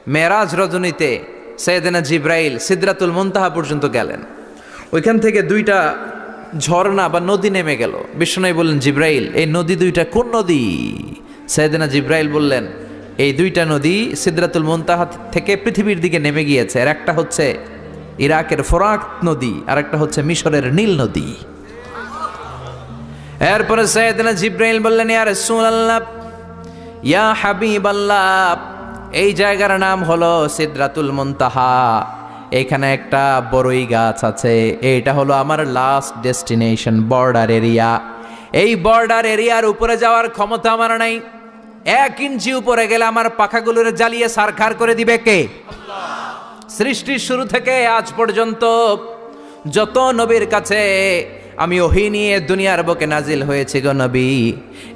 মেরাজ রজনীতে সাইয়েদেনা জিব্রাইল সিদরাতুল মুনতাহা পর্যন্ত গেলেন। ওইখান থেকে দুইটা ঝর্ণা বা নদী নেমে গেল। বিষ্ণু বললেন, জিব্রাইল, এই নদী দুইটা কোন নদী? সাইয়েদেনা জিব্রাইল বললেন, এই দুইটা নদী সিদরাতুল মুনতাহা থেকে পৃথিবীর দিকে নেমে গিয়েছে। এর একটা হচ্ছে ইরাকের ফোরাত নদী, আর একটা হচ্ছে মিশরের নীল নদী। এরপরে সাইয়েদেনা জিব্রাইল বললেন, ইয়া রাসূলুল্লাহ, ইয়া হাবিবাল্লাহ, এই জায়গার নাম হলো সিদরাতুল মুনতাহা। এখানে একটা বড়ই গাছ আছে, এইটা হলো আমার লাস্ট ডেস্টিনেশন, বর্ডার এরিয়া। এই বর্ডার এরিয়ার উপরে যাওয়ার ক্ষমতা আমার নাই। 1 ইঞ্চি উপরে গেলে আমার পাখাগুলোর জ্বালিয়ে সারখার করে দিবে কে? সৃষ্টির শুরু থেকে আজ পর্যন্ত যত নবীর কাছে আমি ওহী নিয়ে দুনিয়ার বুকে নাজিল হয়েছি গো নবী,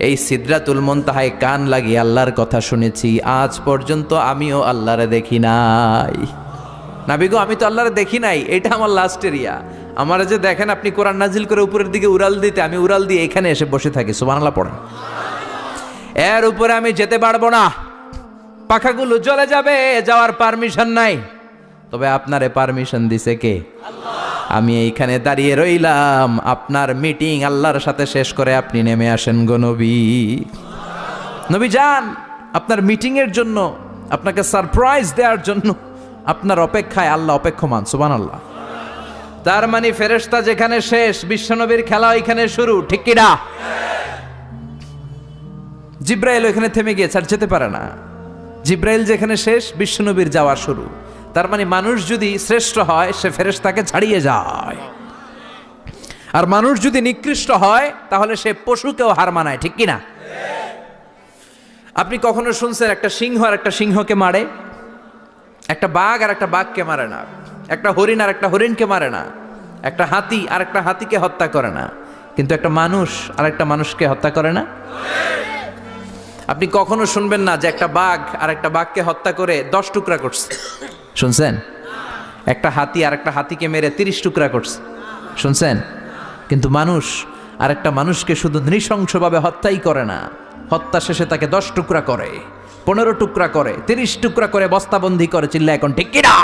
এই সিদরাতুল মুনতাহায় কান লাগিয়ে আল্লাহর কথা শুনেছি। আজ পর্যন্ত আমিও আল্লাহরে দেখি নাই। নবী গো, আমি তো আল্লাহরে দেখি নাই, এটা আমার লাস্ট এরিয়া। আমার যে দেখেন আপনি কোরআন নাজিল করে উপরের দিকে উড়াল দিতে, আমি উড়াল দিয়ে এখানে এসে বসে থাকি। সুবহানাল্লাহ পড়েন। এর উপরে আমি যেতে পারবো না, পাখাগুলো জ্বলে যাবে, যাওয়ার পারমিশন নাই। তবে আপনারে পারমিশন দিছে কে? আমি এইখানে দাঁড়িয়ে রইলাম, আপনার মিটিং আল্লাহর সাথে শেষ করে আপনি নেমে আসেন গো নবী। নবী যান, আপনার মিটিং এর জন্য, আপনাকে সারপ্রাইজ দেওয়ার জন্য আপনার অপেক্ষায় আল্লাহ অপেক্ষমান। সুবহানাল্লাহ। তার মানে ফেরেশতা যেখানে শেষ, বিশ্বনবীর খেলা ওইখানে শুরু, ঠিক কি না? জিব্রাইল ওইখানে থেমে গিয়েছে, আর যেতে পারে না। জিব্রাইল যেখানে শেষ, বিশ্বনবীর যাওয়া শুরু। তার মানে মানুষ যদি শ্রেষ্ঠ হয়, সে ফেরেশতাকে ছাড়িয়ে যায়, আর মানুষ যদি নিকৃষ্ট হয়, তাহলে সে পশুকেও হার মানায়, ঠিক কি না? আপনি কখনো শুনছেন একটা সিংহ আর একটা সিংহকে মারে? একটা বাঘ আর একটা বাঘকে মারে না, একটা হরিণ আর একটা হরিণকে মারে না, একটা হাতি আর একটা হাতিকে হত্যা করে না, কিন্তু একটা মানুষ আর একটা মানুষকে হত্যা করে না? আপনি কখনো শুনবেন না যে একটা বাঘ আর একটা বাঘকে হত্যা করে 10 টুকরা করছে? শুনছেন? একটা হাতি আর একটা হাতিকে মেরে 30 টুকরা করছে? শুনছেন? কিন্তু মানুষ আর একটা মানুষকে শুধু নৃশংসভাবে হত্যাই করে না, হত্যা শেষে তাকে 10 টুকরা করে, 15 টুকরা করে, 30 টুকরা করে বস্তাবন্দি করে। চিল্লা এখন ঠিক কিনা?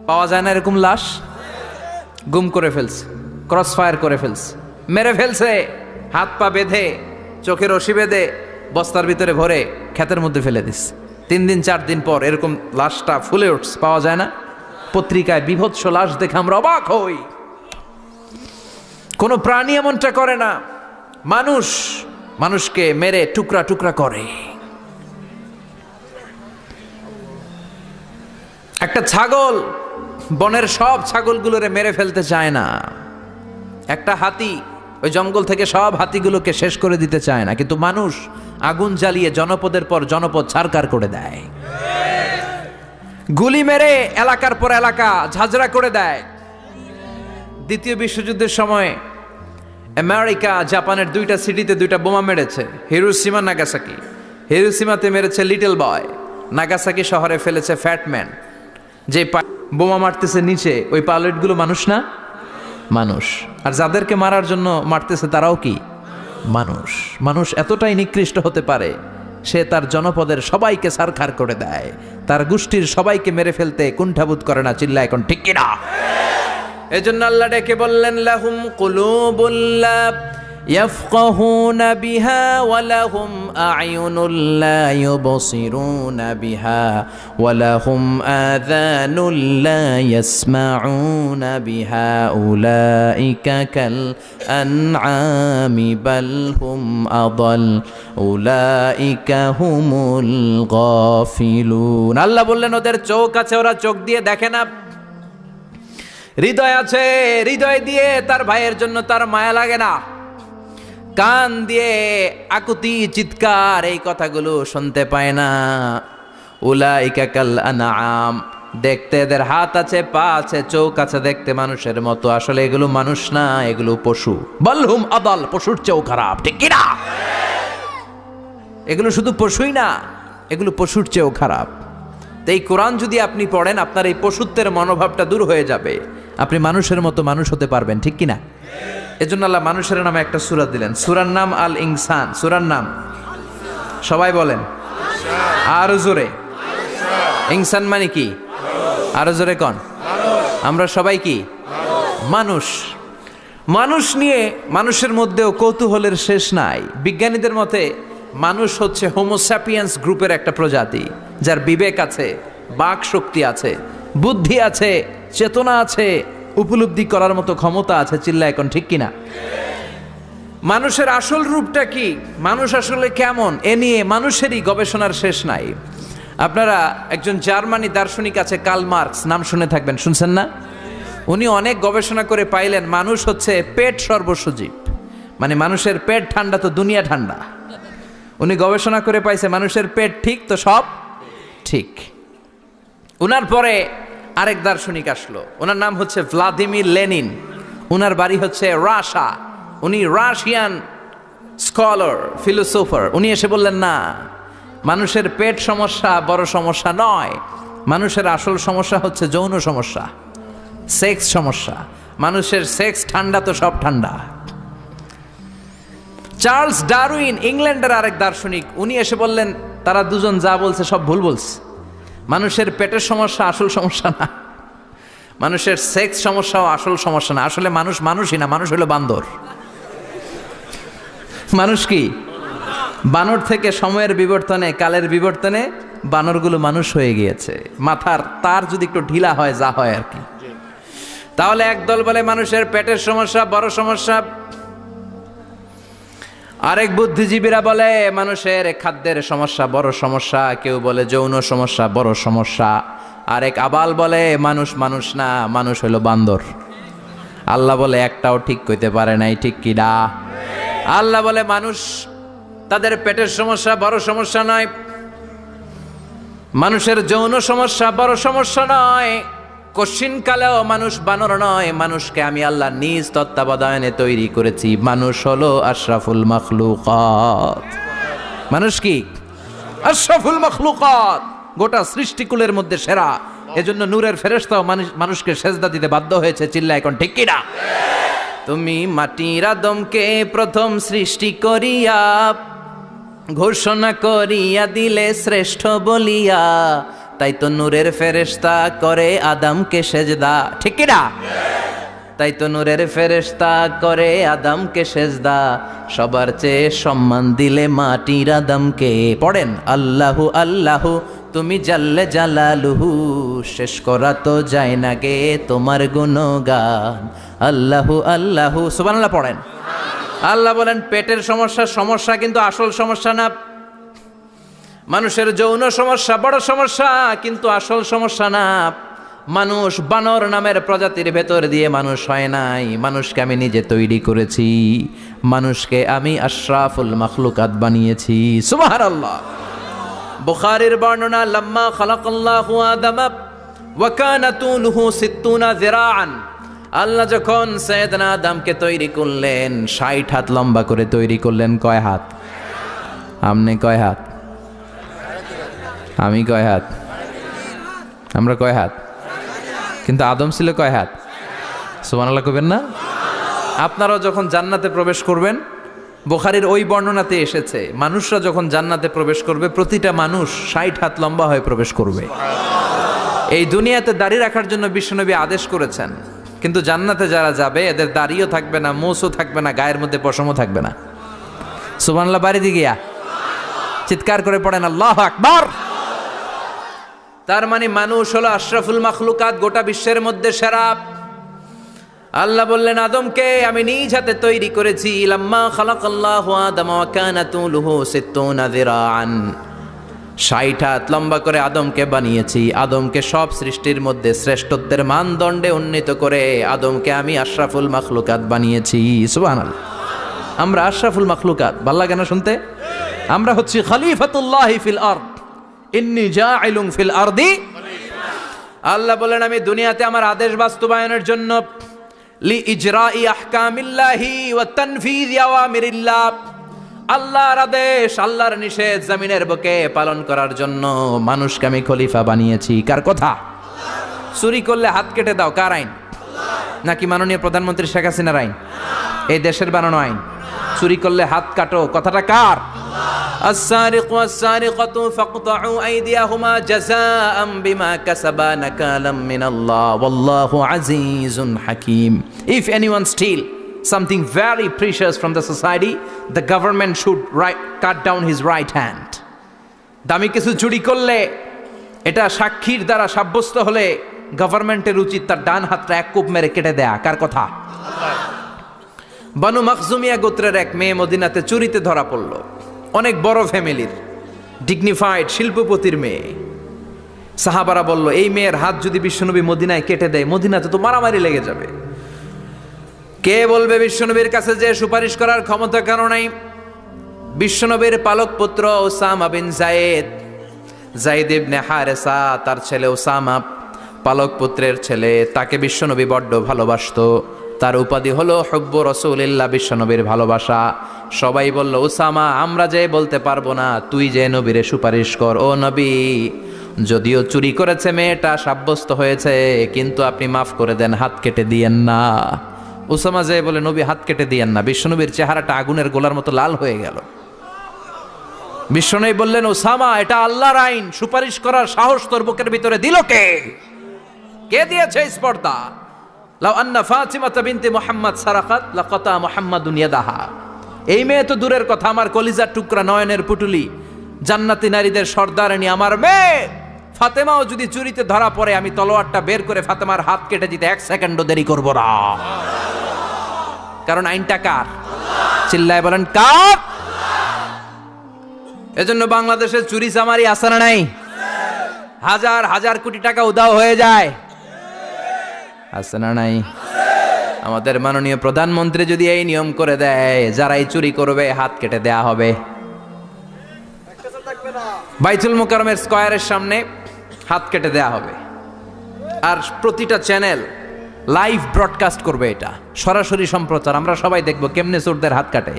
পাওয়া যায় না এরকম লাশ? গুম করে ফেলছে, ক্রস ফায়ার করে ফেলছে, মেরে ফেলছে, হাত পা বেঁধে, চোখের রশি বেঁধে, বস্তার ভিতরে ভরে ক্ষেতের মধ্যে ফেলে দিস। 3 দিন 4 দিন পর এরকম লাশটা ফুলে উঠছে, পাওয়া যায় না? পত্রিকায় বিভৎস লাশ দেখে আমরা অবাক হই। কোন প্রাণী এমনটা করে না। মানুষ মানুষকে মেরে টুকরা টুকরা করে। একটা ছাগল বনের সব ছাগলগুলোরে মেরে ফেলতে চায় না। একটা হাতি ওই জঙ্গল থেকে সব হাতিগুলোকে শেষ করে দিতে চায় না, কিন্তু মানুষ আগুন জ্বালিয়ে জনপদের পর জনপদ ছারকার করে দেয়, গুলি মেরে এলাকার পর এলাকা ঝাঁঝরা করে দেয়। দ্বিতীয় বিশ্বযুদ্ধের সময় আমেরিকা জাপানের 2টা সিটিতে 2টা বোমা মেরেছে, হিরোশিমা নাগাসাকি। হিরোশিমাতে মেরেছে লিটল বয়, নাগাসাকি শহরে ফেলেছে ফ্যাটম্যান। যে বোমা মারতেছে নিচে, ওই পাইলটগুলো মানুষ না? মানুষ। আর যাদেরকে মারার জন্য মারতেছে তারাও কি মানুষ? মানুষ এতটাই নিকৃষ্ট হতে পারে, সে তার জনপদের সবাইকে সারখার করে দেয়, তার গোষ্ঠীর সবাইকে মেরে ফেলতে কুণ্ঠাবোধ করে না। চিল্লা এখন ঠিক কিনা? এজন্য আল্লাহ ডেকে বললেন, লাহুম কুলুবুল লা ইয়াফকাহুনা বিহা ওয়া লাহুম আ'য়ুনুল লা ইউবসিরুনা বিহা ওয়া লাহুম আযানুল লা ইয়াসমাউনা বিহা উলাইকা কাল আনআমি বাল হুম আদাল উলাইকা হুমুল গাফিলুন। আল্লাহ বললেন, ওদের চোখ আছে, ওরা চোখ দিয়ে দেখে না। হৃদয় আছে, হৃদয় দিয়ে তার ভাইয়ের জন্য তার মায়া লাগে না। কান দিয়ে আকুতি চিৎকার এই কথাগুলো শুনতে পায় না। উলাইকা কাল আনআম, দেখতে এদের হাত আছে, পা আছে, চোখ আছে, দেখতে মানুষের মতো, আসলে এগুলো মানুষ না, এগুলো পশু। বালহুম আদাল, পশুর চেয়েও খারাপ, ঠিক কি না? এগুলো শুধু পশুই না, এগুলো পশুর চেয়েও খারাপ। তো এই কোরআন যদি আপনি পড়েন, আপনার এই পশুত্বের মনোভাবটা দূর হয়ে যাবে, আপনি মানুষের মতো মানুষ হতে পারবেন, ঠিক কিনা? এজন্য আল্লাহ মানুষের নামে একটা সূরা দিলেন, সূরার নাম আল ইনসান। সূরার নাম সবাই বলেন আরো জোরে। ইনসান মানে কি? আরো জোরে কন। আমরা সবাই কি? মানুষ। মানুষ নিয়ে মানুষের মধ্যেও কৌতূহলের শেষ নাই। বিজ্ঞানীদের মতে মানুষ হচ্ছে হোমোস্যাপিয়েন্স গ্রুপের একটা প্রজাতি, যার বিবেক আছে, বাক শক্তি আছে, বুদ্ধি আছে, চেতনা আছে, উপলব্ধি করার মতো ক্ষমতা আছে। চিল্লা এখন ঠিক কিনা? মানুষের আসল রূপটা কি, মানুষ আসলে কেমন, এ নিয়ে মানুষেরই গবেষণার শেষ নাই। আপনারা একজন জার্মানি দার্শনিক আছে কার্ল মার্কস, নাম শুনে থাকবেন, শুনছেন না? উনি অনেক গবেষণা করে পাইলেন মানুষ হচ্ছে পেট সর্বস্ব জীব। মানে মানুষের পেট ঠান্ডা তো দুনিয়া ঠান্ডা। উনি গবেষণা করে পাইছে মানুষের পেট ঠিক তো সব ঠিক। উনার পরে আরেক দার্শনিক আসলো, ওনার নাম হচ্ছে ভ্লাদিমির লেনিন। উনার বাড়ি হচ্ছে রাশিয়া। উনি রাশিয়ান স্কলার, ফিলোসোফার। উনি এসে বললেন না, মানুষের পেট সমস্যা বড় সমস্যা নয়, মানুষের আসল সমস্যা হচ্ছে যৌন সমস্যা, সেক্স সমস্যা। মানুষের সেক্স ঠান্ডা তো সব ঠান্ডা। চার্লস ডারউইন, ইংল্যান্ডের আরেক দার্শনিক, উনি এসে বললেন তারা দুজন যা বলছে সব ভুল বলছে। মানুষের পেটের সমস্যা আসল সমস্যা না, মানুষের সেক্স সমস্যাও আসল সমস্যা না। আসলে মানুষ মানুষই না, মানুষ হলো বান্দর। মানুষ কি? বানর থেকে সময়ের বিবর্তনে, কালের বিবর্তনে বানরগুলো মানুষ হয়ে গিয়েছে। মাথার তার যদি একটু ঢিলা হয়, যা হয় আর কি। তাহলে একদল বলে মানুষের পেটের সমস্যা বড় সমস্যা, আরেক বুদ্ধিজীবীরা বলে মানুষের খাদ্যের সমস্যা বড় সমস্যা, কেউ বলে যৌন সমস্যা বড় সমস্যা, আরেক আবাল বলে মানুষ মানুষ না, মানুষ হলো বান্দর। আল্লাহ বলে একটাও ঠিক কইতে পারে নাই, ঠিক কি না? আল্লাহ বলে মানুষ তাদের পেটের সমস্যা বড় সমস্যা নয়, মানুষের যৌন সমস্যা বড় সমস্যা নয়, কশিন কালেও মানুষ বানর নয়। মানুষকে আমি আল্লাহ নিজ তত্ত্বাবধানে তৈরি করেছি। মানুষ হলো আশরাফুল মাখলুকাত। মানুষ কি? আশরাফুল মাখলুকাত, গোটা সৃষ্টিকুলের মধ্যে সেরা। এজন্য নূরের ফেরেশতাও মানুষকে সেজদা দিতে বাধ্য হয়েছে। চিল্লা এখন ঠিক কি না? তুমি মাটির আদমকে প্রথম সৃষ্টি করিয়া ঘোষণা করিয়া দিলে শ্রেষ্ঠ বলিয়া, তাই তো নূরের ফেরেশতা করে আদমকে সেজদা, ঠিক কি না? তাই তো নূরের ফেরেশতা করে আদমকে সেজদা, সবার চেয়ে সম্মান দিলে মাটির আদমকে। পড়েন আল্লাহু আল্লাহু তুমি জাল্লে জালালুহু, শেষ করা তো যায় না গে তোমার গুণগান। আল্লাহু আল্লাহু, সুবহানাল্লাহ পড়েন। আল্লাহ বলেন পেটের সমস্যা সমস্যা, কিন্তু আসল সমস্যা না। মানুষের যৌন সমস্যা বড় সমস্যা, কিন্তু আসল সমস্যা না। মানুষ বানর নামের প্রজাতির ভেতর দিয়ে মানুষ হয় নাই, মানুষকে আমি নিজে তৈরি করেছি। মানুষকে আমি আশরাফুল মাখলুকাত বানিয়েছি। সুবহানাল্লাহ। বুখারীর বর্ণনা, লাম্মা খালাকাল্লাহু আদম ওয়া কানা তুলুহু 60 যিরাআন। আল্লাহ যখন সাইয়েদনা আদমকে তৈরি করলেন 60 হাত লম্বা করে তৈরি করলেন। কয় হাত? আপনি কয় হাত? আমি কয় হাত? আমরা কয় হাত? কিন্তু আদম ছিল কয় হাত? সুবহানাল্লাহ কইবেন না? আপনারাও যখন জান্নাতে প্রবেশ করবেন, বুখারীর ওই বর্ণনাতে এসেছে মানুষরা যখন জান্নাতে প্রবেশ করবে প্রতিটা মানুষ 60 হাত লম্বা হয়ে প্রবেশ করবে। এই দুনিয়াতে দাড়ি রাখার জন্য বিশ্বনবী আদেশ করেছেন, কিন্তু জান্নাতে যারা যাবে এদের দাড়িও থাকবে না, মোছও থাকবে না, গায়ের মধ্যে পশমও থাকবে না। সুবহানাল্লাহ বাড়ি দিয়ে গিয়া চিৎকার করে পড়েন আল্লাহু আকবার। তার মানে মানুষ হলো আশরাফুল মাখলুকাত, গোটা বিশ্বের মধ্যে সেরা। আল্লাহ বললেন আদমকে আমি নিজ হাতে তৈরি করেছি। লাম্মা খালাকাল্লাহু আদম ওয়া কানা তুলুহু 60 যিরাআন, 60 হাত লম্বা করে আদমকে বানিয়েছি। আদমকে সব সৃষ্টির মধ্যে শ্রেষ্ঠত্বের মানদণ্ডে উন্নীত করে আদমকে আমি আশরাফুল মাখলুকাত বানিয়েছি। সুবহানাল্লাহ। আমরা আশরাফুল মাখলুকাত, ভালো লাগে না শুনতে? আমরা হচ্ছি খলিফাতুল্লাহি ফিল আরদ, ইন্নী জাইলুন ফিল আরদি। আল্লাহ বলেন আমি দুনিয়াতে আমার আদেশ বাস্তবায়নের জন্য, লি ইজরাই আহকামিল্লাহি ওয়া তানফিযি আওয়ামিরিল্লাহ, আল্লাহর আদেশ আল্লাহর নিষেধ জমিনের বুকে পালন করার জন্য মানুষকে আমি খলিফা বানিয়েছি। কার কথা? চুরি করলে হাত কেটে দাও, কার আইন? নাকি মাননীয় প্রধানমন্ত্রী শেখ হাসিনার আইন? এই দেশের বানানো আইন। চুরি করলে হাত কাটো, কথাটা কার? السارق والسارقة فاقطعوا أيديهما جزاء بما كسبا نكالا من الله والله عزيز حكيم. If anyone steal something very precious from the society, the government should cut down his right hand. দামি কিছু চুরি করলে এটা সাক্ষীর দ্বারা সাব্যস্ত হলে গভর্নমেন্টের উচিত তার ডান হাতটা এক কোপ মেরে কেটে দেয়া। কার কথা? বানু মাখজুমিয়া গোত্রের এক মেয়ে মদিনাতে চুরিতে ধরা পড়ল। অনেক বড় ফ্যামিলির, ডিগনিফাইড শিল্পপতির মেয়ে। সাহাবারা বলল, এই মেয়ের হাত যদি বিশ্বনবী মদিনায় কেটে দেয়, মদিনাতে তো মারামারি লেগে যাবে। কে বলবে বিশ্বনবীর কাছে যে সুপারিশ করার ক্ষমতা কারো নাই? বিশ্বনবীর পালক পুত্র ওসামা বিন যায়েদ ইবনে হারেসা, তার ছেলে ওসামা পালক পুত্রের ছেলে, তাকে বিশ্বনবী বড্ড ভালোবাসতো। তার উপাধি হলো হুব্বু রাসূলিল্লাহ, বিশ্বনবীর ভালোবাসা। সবাই বলল, ওসামা আমরা যে বলতে পারবো না, তুই যে নবীরে সুপারিশ কর। ও নবী, যদিও চুরি করেছে মেয়েটা, সাব্যস্ত হয়েছে, কিন্তু আপনি মাফ করে দেন, হাত কেটে দিয়েন না। ওসামা যে বলে, নবী হাত কেটে দিয়েন না। বিশ্বনবীর চেহারাটা আগুনের গোলার মতো লাল হয়ে গেল। বিশ্বনবী বললেন, ওসামা এটা আল্লাহর আইন, সুপারিশ করার সাহস তোর বুকের ভিতরে দিল কে? কে দিয়েছে স্পর্ধা? লাউ আন্না ফাতিমা বিনতে মুহাম্মদ সারাকাত লাকাতা মুহাম্মাদুন ইয়াদাহা। এই মেয়ে তো দূরের কথা, আমার কলিজার টুকরা, নয়নের পুটুলি, জান্নাতি নারীদের সর্দারানী আমার মেয়ে ফাতেমাও যদি চুরিতে ধরা পড়ে, আমি তলোয়ারটা বের করে ফাতেমার হাত কেটে দিতে এক সেকেন্ডও দেরি করব না। কারণ আইনটা কার? চিল্লায় বলেন কার? এজন্য বাংলাদেশের চুরি চামারি আছে না নাই? হাজার হাজার কোটি টাকা উধাও হয়ে যায়, আছে না নাই? আমাদের মাননীয় প্রধানমন্ত্রী যদি এই নিয়ম করে দেয়, যারাই চুরি করবে হাত কেটে দেয়া হবে। বাইতুল মুকাররমের স্কয়ারের সামনে হাত কেটে দেয়া হবে। আর প্রতিটা চ্যানেল লাইভ ব্রডকাস্ট করবে, এটা সরাসরি সম্প্রচার, আমরা সবাই দেখব কেমনে চোরদের হাত কাটে।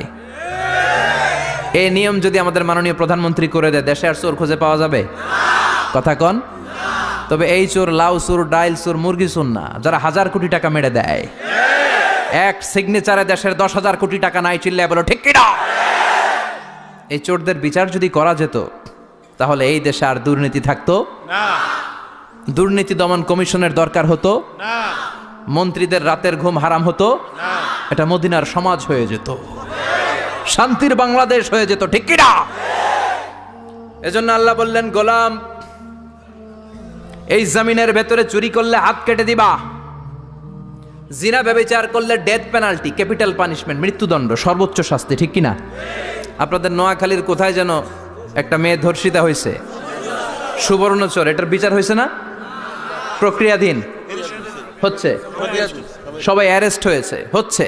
এই নিয়ম যদি আমাদের মাননীয় প্রধানমন্ত্রী করে দেয়, দেশে আর চোর খুঁজে পাওয়া যাবে? কথা কন। তবে এই চোর লাউ চোর, ডাইল চোর, মুরগি চোর না, যারা হাজার কোটি টাকা মেরে দেয়। এক সিগনেচারে দেশের 10,000 কোটি টাকা নাই, চিল্লায় বলো ঠিক কিনা? এই চোরদের বিচার যদি করা যেত, তাহলে এই দেশে আর দুর্নীতি থাকতো না। দুর্নীতি দমন কমিশনের দরকার হতো না। মন্ত্রীদের রাতের ঘুম হারাম হতো না। এটা মদিনার সমাজ হয়ে যেত, শান্তির বাংলাদেশ হয়ে যেত, ঠিক কিনা? এজন্য আল্লাহ বললেন, গোলাম এই জমিনের ভেতরে চুরি করলে হাত কেটে দিবা, জিনা ব্যভিচার করলে ডেথ পেনাল্টি, ক্যাপিটাল পানিশমেন্ট, মৃত্যুদণ্ড, সর্বোচ্চ শাস্তি, ঠিক কিনা? আপনাদের নোয়াখালীর কোথায় যেন একটা মেয়ে ধর্ষিতা হয়েছে, সুবর্ণচর, এটার বিচার হয়েছে না? প্রক্রিয়াধীন হচ্ছে, সবাই অ্যারেস্ট হচ্ছে।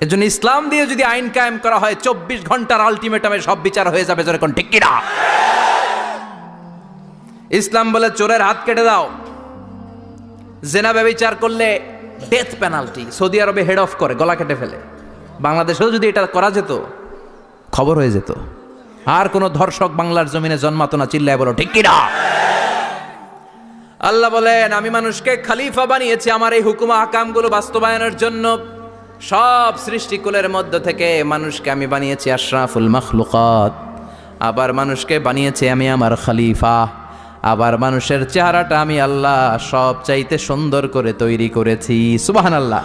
এজন্য ইসলাম দিয়ে যদি আইন কায়েম করা হয়, 24 ঘন্টার আলটিমেটামে সব বিচার হয়ে যাবে, যেরকম ঠিক কিনা? ইসলাম বলে চোরের হাত কেটে দাও। জেনা ব্যভিচার করলে ডেথ পেনাল্টি, সৌদি আরবে হেড অফ করে, গলা কেটে ফেলে। বাংলাদেশেও যদি এটা করা যেত, খবর হয়ে যেত, আর কোন ধর্ষক বাংলার জমিনে জন্মাতো না, চিল্লায় বলো ঠিক কিনা? আল্লাহ বলেন, আমি মানুষকে খলিফা বানিয়েছি আমার এই হুকুম আহকামগুলো বাস্তবায়নের জন্য। সব সৃষ্টিকুলের মধ্য থেকে মানুষকে আমি বানিয়েছি আশরাফুল মাখলুকাত। আবার মানুষকে বানিয়েছি আমি আমার খলিফা। আবার মানুষের চেহারাটা আমি আল্লাহ সব চাইতে সুন্দর করে তৈরি করেছি। সুবহানাল্লাহ।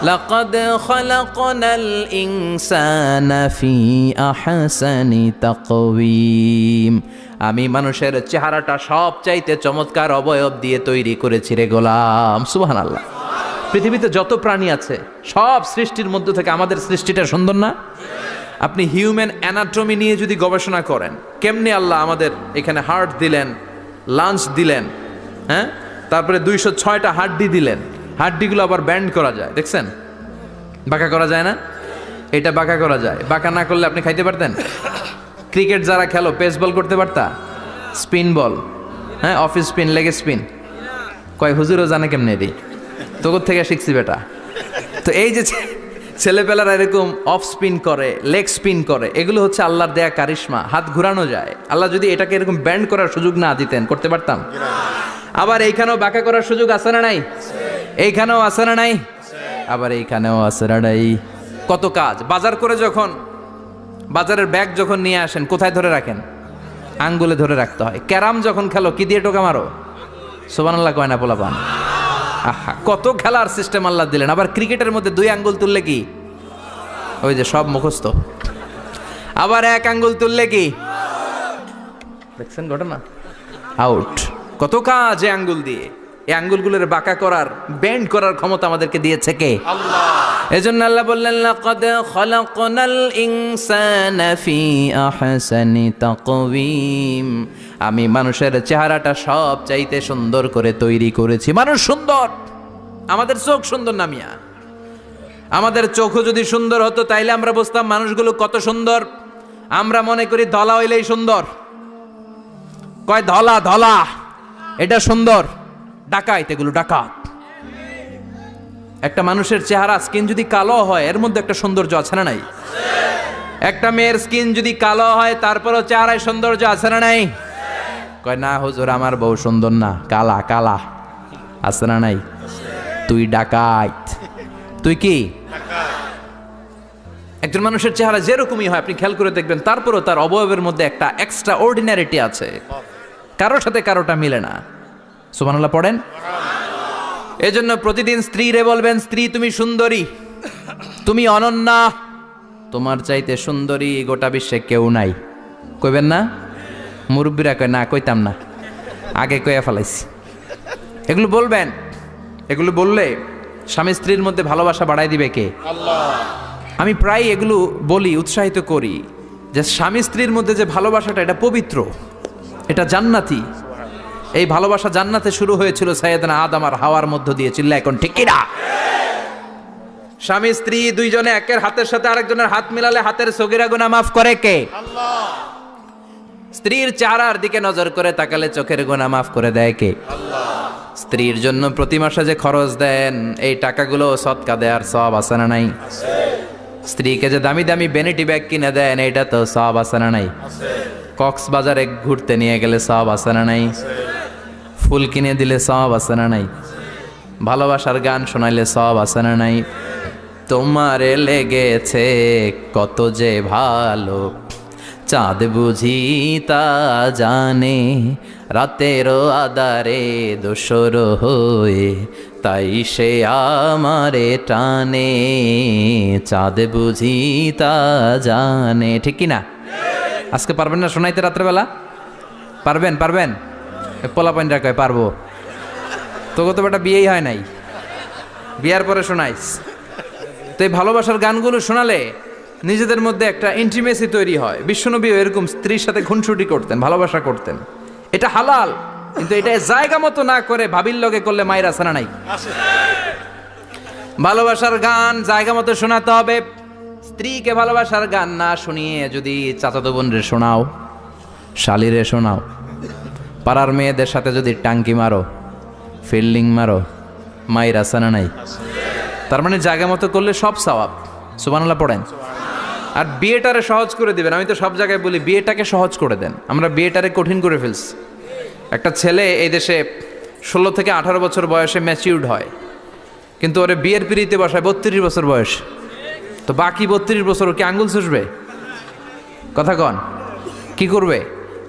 লাকাদ খালাকনাল ইনসানা ফি আহসানি তাকওয়িম। আমি মানুষের চেহারাটা সব চাইতে চমৎকার অবয়ব দিয়ে তৈরি করেছি রে গোলাম। সুবহানাল্লাহ। পৃথিবীতে যত প্রাণী আছে সব সৃষ্টির মধ্য থেকে আমাদের সৃষ্টিটা সুন্দর না? আপনি হিউম্যান অ্যানাটমি নিয়ে যদি গবেষণা করেন, কেমনে আল্লাহ আমাদের এখানে হার্ট দিলেন, লাঞ্চ দিলেন, হ্যাঁ, তারপরে 206টা হাড্ডি দিলেন, হাড্ডিগুলো আবার ব্যান্ড করা যায়, দেখছেন? বাঁকা করা যায় না? এটা বাঁকা করা যায়। বাঁকা না করলে আপনি খাইতে পারতেন? ক্রিকেট যারা খেলো, পেস বল করতে পারতা? স্পিন বল, হ্যাঁ, অফিস স্পিন, লেগ স্পিন, কয় হুজুরও জানে কেমনে এটি, তোর থেকে শিখছি বেটা। তো এই যে ছেলেপেলারা এরকম অফ স্পিন করে, লেগ স্পিন করে, এগুলো হচ্ছে আল্লাহর দেয়া কারিশমা। হাত ঘুরানো যায়। আল্লাহ যদি এটাকে এরকম ব্যান্ড করার সুযোগ না দিতেন, করতে পারতাম? আবার এইখানেও বাঁকা করার সুযোগ আছে না নাই? এইখানেও আছে না নাই? আবার এইখানেও আছে না নাই? কত কাজ। বাজার করে যখন বাজারের ব্যাগ যখন নিয়ে আসেন কোথায় ধরে রাখেন? আঙ্গুলে ধরে রাখতে হয়। ক্যারাম যখন খেলো কি দিয়ে টোকা মারো? সুবহানাল্লাহ কয় না পোলাপান? আহা, কত খেলার সিস্টেম আল্লাহ দিলেন। আবার ক্রিকেটের মধ্যে 2 আঙ্গুল তুললে কি? ওই যে সব মুখস্থ। আবার 1 আঙ্গুল তুললে কি? দেখছেন ঘটনা? আউট। কত কাজ এই আঙ্গুল দিয়ে। এই আঙ্গুলগুলোর বাঁকা করার, বেন্ড করার ক্ষমতা আমাদেরকে দিয়েছে কে? আল্লাহ। এজন্য আল্লাহ বললেন লাকাদ খালাকনাল ইনসানা ফি আহসানি তাকওয়িম। আমি মানুষের চেহারাটা সব চাইতে সুন্দর করে তৈরি করেছি। মানুষ সুন্দর, আমাদের চোখ সুন্দর না মিয়া? আমাদের চোখও যদি সুন্দর হতো তাইলে আমরা বুঝতাম মানুষগুলো কত সুন্দর। আমরা মনে করি ধলা হইলেই সুন্দর। কয় ধলা ধলা এটা সুন্দর, ডাকাইত, এগুলো ডাকাত। একটা মানুষের চেহারা স্কিন যদি কালো হয় এর মধ্যে একটা সৌন্দর্য আছে না নাই? একটা মেয়ের স্কিন যদি কালো হয় তারপরও চেহারায় সৌন্দর্য আছে না নাই? কয় না হুজুর আমার বউ সুন্দর না, কালা কালা। আছে না নাই? তুই ডাকাইত। তুই কি? একজন মানুষের চেহারা যেরকমই হয় আপনি খেয়াল করে দেখবেন তারপরও তার অবয়বের মধ্যে একটা এক্সট্রা অর্ডিনারিটি আছে, কারোর সাথে কারোটা মিলে না। সুবহানাল্লাহ পড়েন। এজন্য প্রতিদিন স্ত্রীরে বলবেন, স্ত্রী তুমি সুন্দরী, তুমি অনন্যা, তোমার চাইতে সুন্দরী গোটা বিশ্বে কেউ নাই। কইবেন না? মুরব্বীরা কয় না, কইতাম না, আগে কইয়া ফেলাইছি। এগুলো বলবেন। এগুলো বললে স্বামী স্ত্রীর মধ্যে ভালোবাসা বাড়াই দিবে কে? আল্লাহ। আমি প্রায় এগুলো বলি, উৎসাহিত করি যে স্বামী স্ত্রীর মধ্যে যে ভালোবাসাটা এটা পবিত্র, এটা জান্নাতি। এই ভালোবাসা জান্নাতে শুরু হয়েছিল সাইয়েদনা আদম আর হাওয়ার মধ্য দিয়ে। চিল্লা এখন ঠিক কিনা? স্বামী স্ত্রী দুইজনে একের হাতের সাথে আরেকজনের হাত মিলালে হাতের সগীরা গুনাহ মাফ করে কে? আল্লাহ। স্ত্রীর চেহারার দিকে নজর করে তাকালে চোখের গুনাহ মাফ করে দেয় কে? আল্লাহ। স্ত্রীর জন্য প্রতি মাসে যে খরচ দেন এই টাকাগুলো সদকা দেওয়ার সওয়াব আছে না নাই? আছে। স্ত্রীকে যে দামি দামি ভ্যানিটি ব্যাগ কিনে দেন এটা তো সওয়াব আছে না নাই? আছে। কক্সবাজারে ঘুরতে নিয়ে গেলে সওয়াব আছে না নাই? আছে। ফুল কিনে দিলে সওয়াব আছে না নাই? ভালোবাসার গান শোনাইলে সওয়াব আছে না নাই? তোমারে লেগেছে কত যে ভালো চাঁদ বুঝি তা জানে, রাতেরও আধারে দোসর হয়ে তাই সে আমারে টানে, চাঁদ বুঝি তা জানে। ঠিক কিনা? আজকে পারবেন না শোনাইতে রাত্রেবেলা? পারবেন? পারবেন? পোলাপাইনরা কয় পারবো। তোকে তো বেটা বিয়েই হয় নাই, বিয়ার পরে শোনাইস। তো এই ভালোবাসার গানগুলো শোনালে নিজেদের মধ্যে একটা ইন্টিমেসি তৈরি হয়। বিশ্বনবীও এরকম স্ত্রীর সাথে খুনসুটি করতেন, ভালোবাসা করতেন। এটা হালাল, কিন্তু এটা জায়গা মতো না করে ভাবির লগে করলে মায়ের আসে না নাই? ভালোবাসার গান জায়গা মতো শোনাতে হবে। স্ত্রীকে ভালোবাসার গান না শুনিয়ে যদি চাচাতো বোনরে শোনাও, শালিরে শোনাও, পাড়ার মেয়েদের সাথে যদি টাঙ্কি মারো, ফিল্ডিং মারো, মায়ের আসে না নাই? তার মানে জায়গা মতো করলে সব সওয়াব। সুবহানাল্লাহ পড়েন। আর বিয়েটারে সহজ করে দিবেন। আমি তো সব জায়গায় বলি বিয়েটাকে সহজ করে দেন। আমরা বিয়েটারে কঠিন করে ফেলছি। একটা ছেলে এই দেশে 16 থেকে 18 বছর বয়সে ম্যাচিউরড হয়, কিন্তু ওরে বিয়ের পিড়িতে বসায় 32 বছর বয়স। তো বাকি 32 বছর কি আঙ্গুল চুষবে? কথা কন, কি করবে?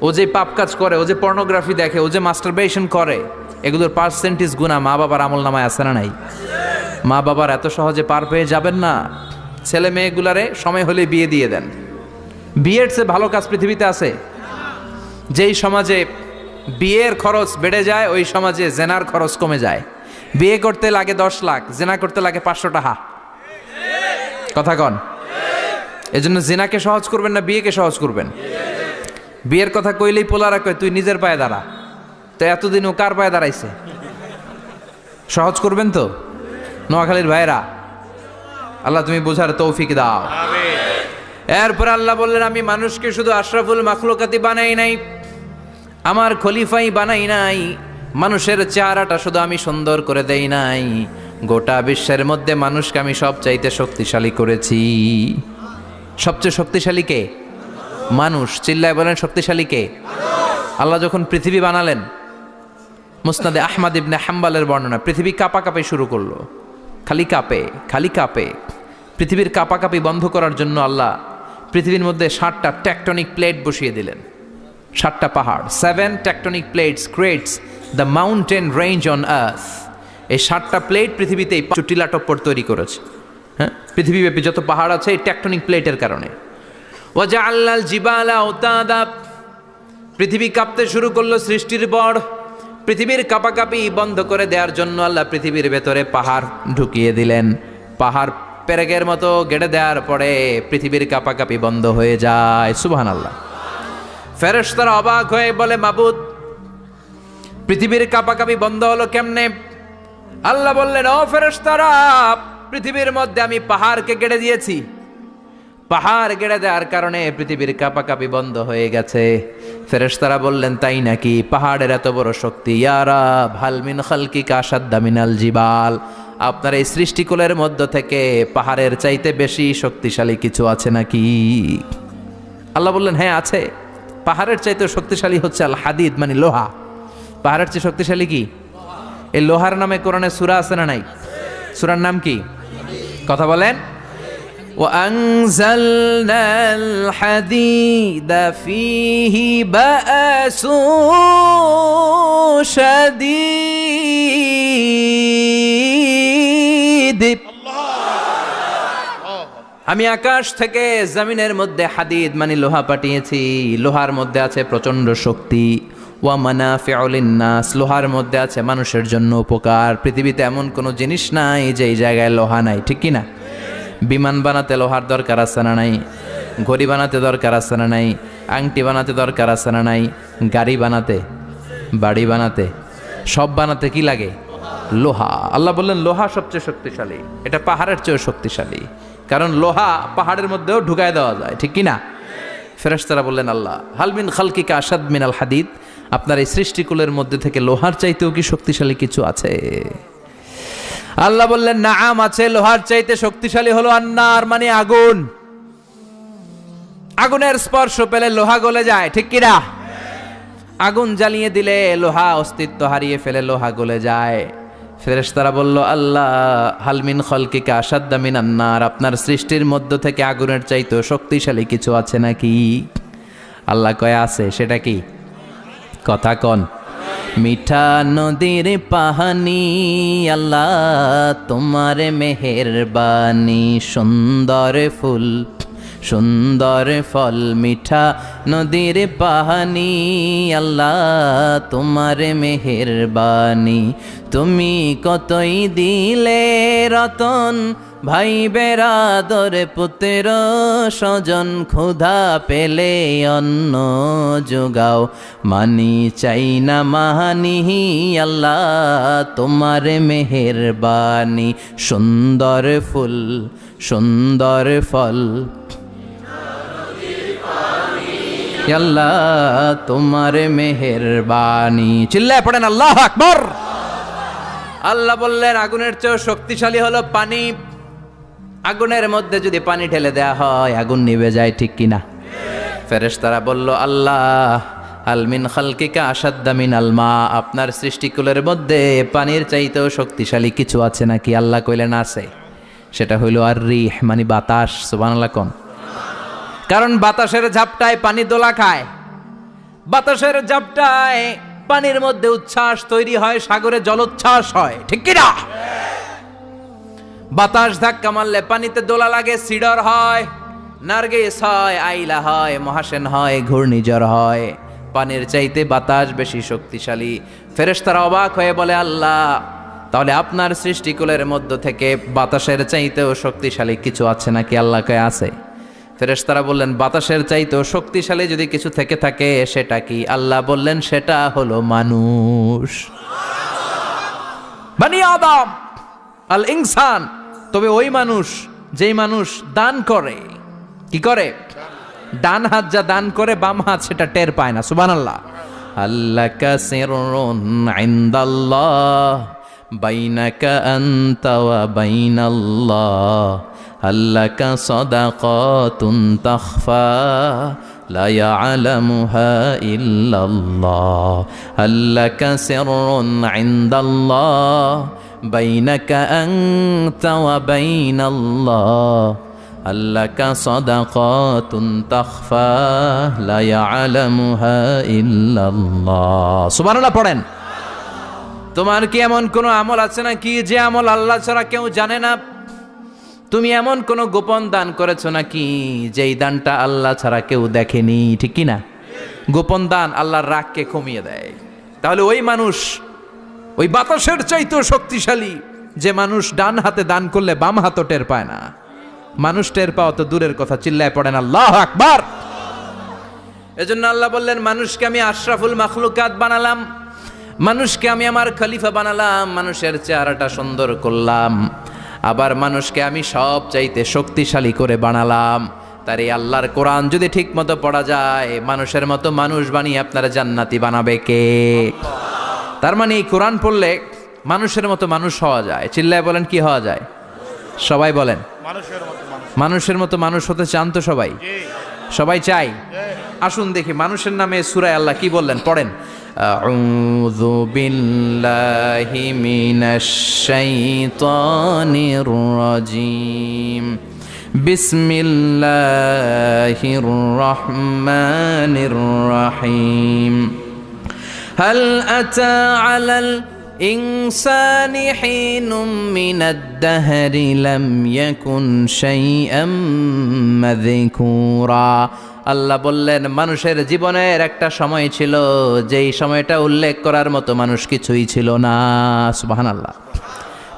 ও যে পাপ কাজ করে, ও যে পর্নোগ্রাফি দেখে, ও যে মাস্টারবেশন করে, এগুলোর পার্সেন্টেজ গুণা মা বাবার আমল নামায় আছে না নাই? মা বাবার এত সহজে পার পেয়ে যাবেন না। ছেলে মেয়েগুলারে সময় হলে বিয়ে দিয়ে দেন। বিয়ের চেয়ে ভালো কাজ পৃথিবীতে আছে? যেই সমাজে বিয়ের খরচ বেড়ে যায় ওই সমাজে জেনার খরচ কমে যায়। বিয়ে করতে লাগে 10 লাখ, জেনা করতে লাগে 500 টাকা। কথা কন। এজন্য জেনাকে সহজ করবেন না বিয়েকে সহজ করবেন? বিয়ের কথা কইলেই পোলারা কয় তুই নিজের পায়ে দাঁড়া। তো এতদিন ও কার পায়ে দাঁড়াইছে? সহজ করবেন তো? নোয়াখালীর ভাইরা, আল্লাহ তুমি বোঝার তৌফিক দাও। এরপর আল্লাহ বললেন আমি মানুষকে শুধু আশরাফুল মাখলুকাতি বানাই নাই, আমার খলিফাই বানাই নাই। মানুষের চেহারাটা শুধু আমি সুন্দর করে দেই নাই, গোটা বিশ্বের মধ্যে মানুষকে আমি সবচাইতে শক্তিশালী করেছি। সবচেয়ে শক্তিশালী কে? মানুষ। চিল্লায় বলেন শক্তিশালী কে? আল্লাহ যখন পৃথিবী বানালেন, মুসনাদে আহমদ ইবনে হাম্বালের বর্ণনা, পৃথিবী কাঁপাকাঁপি শুরু করলো। খালি কাঁপে, খালি কাঁপে। পৃথিবীর কাঁপাকাঁপি বন্ধ করার জন্য আল্লাহ পৃথিবীর মধ্যে 7টা টেকটনিক প্লেট বসিয়ে দিলেন। 7টা পাহাড়, 7 tectonic plates creates the mountain range on earth. এই 7টা প্লেট পৃথিবীতে টিলা টপ্পর তৈরি করেছে। হ্যাঁ, পৃথিবীব্যাপী যত পাহাড় আছে এই টেকটনিক প্লেটের কারণে। ওয়াজআলনাল জিবালা আওতাদা, পৃথিবী কাঁপতে শুরু করলো সৃষ্টির বড়। পৃথিবীর কাঁপাকাঁপি বন্ধ করে দেওয়ার জন্য আল্লাহ পৃথিবীর ভেতরে পাহাড় ঢুকিয়ে দিলেন। পাহাড় পেরেকের মতো গেড়ে দেওয়ার পরে পৃথিবীর কাঁপাকাঁপি বন্ধ হয়ে যায়। সুবহানাল্লাহ। ফেরেশতারা অবাক হয়ে বলে, মাবুদ, পৃথিবীর কাঁপাকাঁপি বন্ধ হলো কেমনে? আল্লাহ বললেন, ও ফেরেশতারা, পৃথিবীর মধ্যে আমি পাহাড়কে গেড়ে দিয়েছি। পাহাড় গেড়ে দেওয়ার কারণে পৃথিবীর কাঁপাকাঁপি বন্ধ হয়ে গেছে। ফেরেশতারা বললেন, তাই নাকি? পাহাড়ের এত বড় শক্তি। ইয়া রাব, হাল মিন খালকিকা আশাদ্দা মিনাল জিবাল, আপনার এই সৃষ্টিকুলের মধ্য থেকে পাহাড়ের চাইতে বেশি শক্তিশালী কিছু আছে নাকি? আল্লাহ বললেন, হ্যাঁ আছে। পাহাড়ের চাইতে শক্তিশালী হচ্ছে আল হাদিদ, মানে লোহা। পাহাড়ের চেয়ে শক্তিশালী কি? এই লোহার নামে কোরআনে সূরা আছে না নাই? সূরার নাম কি? কথা বলেন। وأنزلنا الحديد فيه بأس شديد। আমি আকাশ থেকে জমিনের মধ্যে হাদিদ মানে লোহা পাঠিয়েছি। লোহার মধ্যে আছে প্রচন্ড শক্তি। ওয়া মানাফিউ লিন্নাস, লোহার মধ্যে আছে মানুষের জন্য উপকার। পৃথিবীতে এমন কোনো জিনিস নাই যে এই জায়গায় লোহা নাই, ঠিক কি না? বিমান বানাতে লোহার দরকার আছে না নাই? ঘড়ি বানাতে দরকার আছে না নাই? আংটি বানাতে দরকার আছে না নাই? গাড়ি বানাতে, বাড়ি বানাতে, সব বানাতে কি লাগে? লোহা। আল্লাহ বললেন লোহা সবচেয়ে শক্তিশালী। এটা পাহাড়ের চেয়েও শক্তিশালী, কারণ লোহা পাহাড়ের মধ্যেও ঢুকায় দেওয়া যায়, ঠিক কি না? ফেরেশতারা বললেন, আল্লাহ, হাল মিন খালকিকা আশাদ মিনাল হাদিদ, আপনার এই সৃষ্টিকুলের মধ্যে থেকে লোহার চাইতেও কি শক্তিশালী কিছু আছে? আল্লাহ বললেন, নাআম আছে। লোহার চাইতে শক্তিশালী হলো আন্নার, মানে আগুন। আগুনের স্পর্শ পেলে লোহা গলে যায়, ঠিক কি না? আগুন জ্বালিয়ে দিলে লোহা অস্তিত্ব হারিয়ে ফেলে, লোহা গলে যায়। ফেরেশতারা বলল, আল্লাহ, হাল মিন খালকিকা আশাদ্দা মিনান নার, আপনার সৃষ্টির মধ্য থেকে আগুনের চাইতেও শক্তিশালী কিছু আছে নাকি? আল্লাহ কয় আছে। সেটা কি? কথা কন। মিঠা নদীর পাহানি, আল্লাহ তোমার মেহেরবানি। সুন্দর ফুল, সুন্দর ফল, মিঠা নদীর পাহানি, আল্লাহ তোমার মেহেরবানি। তুমি কতই দিলে রতন, ভাই বেরাদর পুত্র স্বজন। ক্ষুধা পেলে অন্ন যোগাও, মানি চাই না মাহানি, আল্লাহ তোমার মেহেরবানি। সুন্দর ফুল, সুন্দর ফল, আল্লাহ তোমার মেহেরবানি। চিল্লায় পড়েন আল্লাহু আকবার। আল্লাহ বললেন, আগুনের চেয়ে শক্তিশালী হলো পানি। আগুনের মধ্যে যদি পানি ঢেলে দেয়া হয় আগুন নিভে যায়, ঠিক কিনা? ফেরেশতারা বলল, আল্লাহ, হাল মিন খালকিকা আশাদ্দা মিনাল মা, আপনার সৃষ্টিকুলের মধ্যে পানির চাইতেও শক্তিশালী কিছু আছে নাকি? আল্লাহ কইলেন, আছে। সেটা হইল আর রিহ, মানে বাতাস। সুবহানাল্লাহ কোন। কারণ বাতাসের ঝাপটায় পানি দোলা খায়। বাতাসের ঝাপটায় পানির মধ্যে উচ্ছ্বাস তৈরি হয়, সাগরে জলোচ্ছ্বাস হয়, ঠিক কি না? বাতাস ধাক্কা মারলে পানিতে দোলা লাগে, সিডর হয়, নার্গিস হয়, আইলা হয়, মহাসেন হয়, ঘূর্ণিঝড় হয়। পানির চাইতে বাতাস বেশি শক্তিশালী। ফেরেশতারা অবাক হয়ে বলে, আল্লাহ, তাহলে আপনার সৃষ্টিকুলের মধ্য থেকে বাতাসের চাইতেও শক্তিশালী কিছু আছে নাকি? আল্লাহ কয় আছে। ফেরেশতারা বললেন, বাতাসের চাইতেও শক্তিশালী যদি কিছু থেকে থাকে সেটা কি? আল্লাহ বললেন, সেটা হলো মানুষ, বনি আদম, আল ইনসান। তবে ওই মানুষ যেই মানুষ দান করে। কি করে? ডান হাত যা দান করে, বাম হাত সেটা টের পায় না। সুবহানাল্লাহ। আল্লাকা সিররুন ইনদাল্লাহ বাইনাকা আনতা ওয়া বাইনাল্লাহ, আল্লাকা সাদাকাতুন তাখফা লা ইয়ালামুহা ইল্লাল্লাহ, আল্লাকা সিররুন ইনদাল্লাহ বাইনাকা আনতা ওয়া বাইনাল্লাহ, আল্লাকা সাদাকাতুন তাখফা লা ইয়ালামুহা ইল্লাল্লাহ। সুবহানাল্লাহ পড়েন। তোমার কি এমন কোন আমল আছে নাকি যে আমল আল্লাহ ছাড়া কেউ জানে না? তুমি এমন কোন গোপন দান করেছো নাকি যেই দানটা আল্লাহ ছাড়া কেউ দেখেনি? ঠিক কি না? গোপন দান আল্লাহর রাগকে কমিয়ে দেয়। তাহলে ওই মানুষ ওই বাতাসের চাইতেও শক্তিশালী যে মানুষ ডান হাতে দান করলে বাম হাতও টের পায় না। মানুষ টের পাওয়া তো দূরের কথা, চিল্লায় পড়েন আল্লাহু আকবার। এজন্য আল্লাহ বললেন, মানুষকে আমি আশরাফুল মাখলুকাত বানালাম, মানুষকে আমি আমার খলিফা বানালাম, মানুষের চেহারাটা সুন্দর করলাম, আবার মানুষকে আমি সব চাইতে শক্তিশালী করে বানালাম। তার এই আল্লাহর কোরআন যদি ঠিক মতো পড়া যায়, মানুষের মতো মানুষ বানিয়ে আপনারা জান্নাতি বানাবে কে? তার মানে এই কোরআন পড়লে মানুষের মতো মানুষ হওয়া যায়। চিল্লায় বলেন, কি হওয়া যায়? সবাই বলেন, মানুষের মতো মানুষ হতে চান তো সবাই? সবাই চাই। আসুন দেখি মানুষের নামে সূরায় আল্লাহ কি বললেন, পড়েন। আউযু বিল্লাহি মিনাশ শাইতানির রাজিম। বিসমিল্লাহির রহমানির রহিম। হাল আতা আলাল ইনসানি হিনুম মিনাদ দাহরি লাম ইয়াকুন শাইআম মাযকুরা। আল্লাহ বললেন, মানুষের জীবনের একটা সময় ছিল যেই সময়টা উল্লেখ করার মতো মানুষ কিছুই ছিল না। সুবহানাল্লাহ।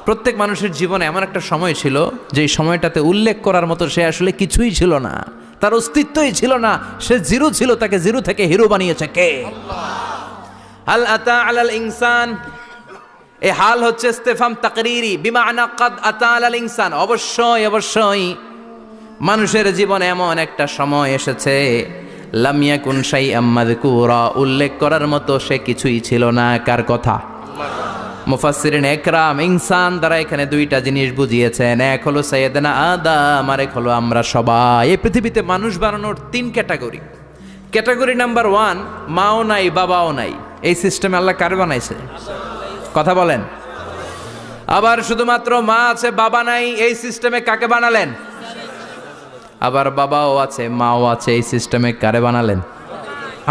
প্রত্যেক মানুষের জীবনে এমন একটা সময় ছিল যেই সময়টাতে উল্লেখ করার মতো সে আসলে কিছুই ছিল না, তার অস্তিত্বই ছিল না, সে জিরো ছিল, তাকে জিরো থেকে হিরো বানিয়েছে কে? হাল আতা আলাল ইনসান, এই হাল হচ্ছে ইস্তেফাম তাকরীরি বিমানা কাদ আতা আলাল ইনসান। অবশ্যই অবশ্যই মানুষের জীবনে এমন একটা সময় এসেছে, লাম ইয়াকুন শাইআম মাযকুরা, উল্লেখ করার মতো সে কিছুই ছিল না। কার কথা? মুফাসসিরিন একরাম ইনসান দ্বারা এখানে দুইটা জিনিস বুঝিয়েছেন। এক হলো সাইয়েদনা আদম, আর এক হলো আমরা সবাই। এই পৃথিবীতে মানুষ বানানোর তিন ক্যাটাগরি। ক্যাটাগরি নাম্বার 1, মাও নাই বাবাও নাই। এই সিস্টেমে আল্লাহ কার বানাইছে? কথা বলেন। আবার শুধুমাত্র মা আছে বাবা নাই, এই সিস্টেমে কাকে বানালেন? আবার বাবাও আছে মাও আছে, এই সিস্টেমে কারে বানালেন?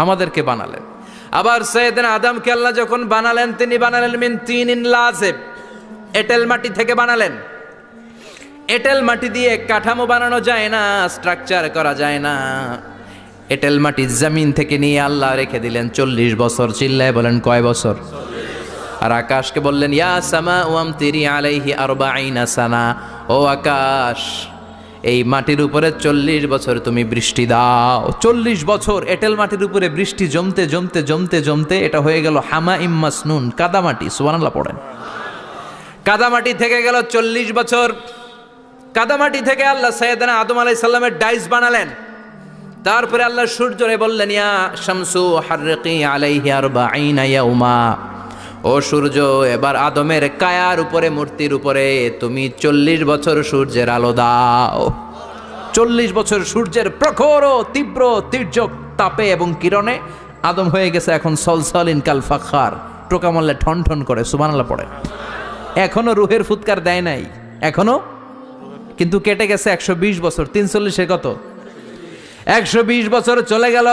আমাদেরকে বানালেন। আবার সাইয়েদনা আদমকে আল্লাহ যখন বানালেন, তিনি বানালেন মিন তিনিন লাযিব, এঁটেল মাটি থেকে বানালেন। এঁটেল মাটি দিয়ে কাঠামো বানানো যায় না, স্ট্রাকচার করা যায় না। এঁটেল মাটি জমিন থেকে নিয়ে আল্লাহ রেখে দিলেন 40 বছর। চিল্লায় বলেন, কয় বছর? আর আকাশকে বললেন, ইয়া সামা ওয়ামতিরি আলাইহি 40 সানা, ও আকাশ এই মাটির উপরে 40 বছর তুমি বৃষ্টি দাও। 40 বছর এঁটেল মাটির উপরে বৃষ্টি জমতে জমতে জমতে জমতে এটা হয়ে গেল হামাইম মাসনুন, কাদামাটি। সুবহানাল্লাহ পড়েন। কাদামাটি থেকে গেল 40 বছর। কাদামাটি থেকে আল্লাহ সাইয়েদনা আদম আলাইহিস সালামের ডাইস বানালেন। তারপরে আল্লাহ সূর্যরে বললেন, ইয়া শামসু হাররিকি আলাইহি 40 ইয়াউমা, ও সূর্য এবার আদমের কায়ার উপরে, মূর্তির উপরে তুমি 40 বছর সূর্যের আলো দাও। 40 বছর সূর্যের প্রখর ও তীব্র তির্যক তাপে এবং কিরণে আদম হয়ে গেছে এখন সলসলিন কাল ফাখার, টোকা মারলে ঠন ঠন করে। সুবহানাল্লাহ পড়ে। এখনো রুহের ফুৎকার দেয় নাই এখনো, কিন্তু কেটে গেছে 120 বছর। 340 কত? 120 বছর চলে গেল।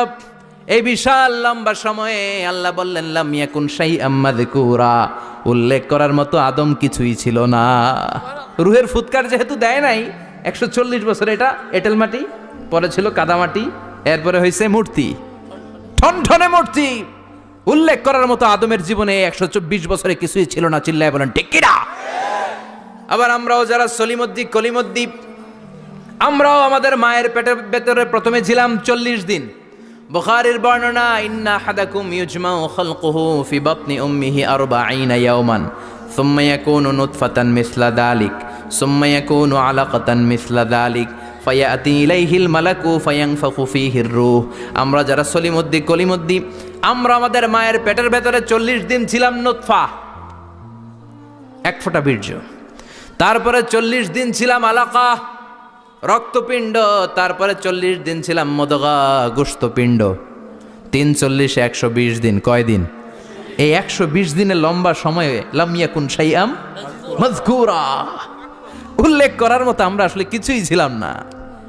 এই বিশাল লম্বা সময়ে আল্লাহ বললেন, লাম ইয়াকুন শাইআম মাযকুরা, উল্লেখ করার মতো আদম কিছুই ছিল না। রুহের ফুৎকার যেহেতু দেয় নাই 140 বছর, এটা এঁটেল মাটি, পরে ছিল কাদামাটি, এরপরে হয়েছে মূর্তি, ঠনঠনে মূর্তি। উল্লেখ করার মতো আদমের জীবনে 124 বছরে কিছুই ছিল না। চিল্লায় বলেন, ঠিক কি না? আবার আমরাও যারা সলিমুদ্দিন কলিমুদ্দিন, আমরাও আমাদের মায়ের পেটের ভেতরে প্রথমে ছিলাম 40 দিন। বুখারীর বর্ণনা, ইন্না হাদাকুম ইউজমাউ খালকুহু ফি বাতনি উম্মিহি 40 ইয়াওমান সুম্মা ইয়াকুনু নুতফাতান মিসলা যালিক সুম্মা ইয়াকুনু আলাকাতান মিসলা যালিক ফায়াতি ইলাইহিল মালাকু ফায়ানফাখু ফীহির রূহ। আমরা যারা সলিমুদ্দিন কলিমুদ্দিন, আমরা আমাদের মায়ের পেটের ভেতরে 40 দিন ছিলাম নুতফা, এক ফোঁটা বীর্য। তারপরে 40 দিন ছিলাম আলাকা, রক্তপিণ্ড। তারপরে 40 দিন ছিলাম মুদগা, গোশতপিণ্ড। 340 120 দিন। কয় দিন? এই 120 দিনের লম্বা সময়ে লাম ইয়াকুন শাইআম মাযকুরা, উল্লেখ করার মতো আমরা আসলে কিছুই ছিলাম না।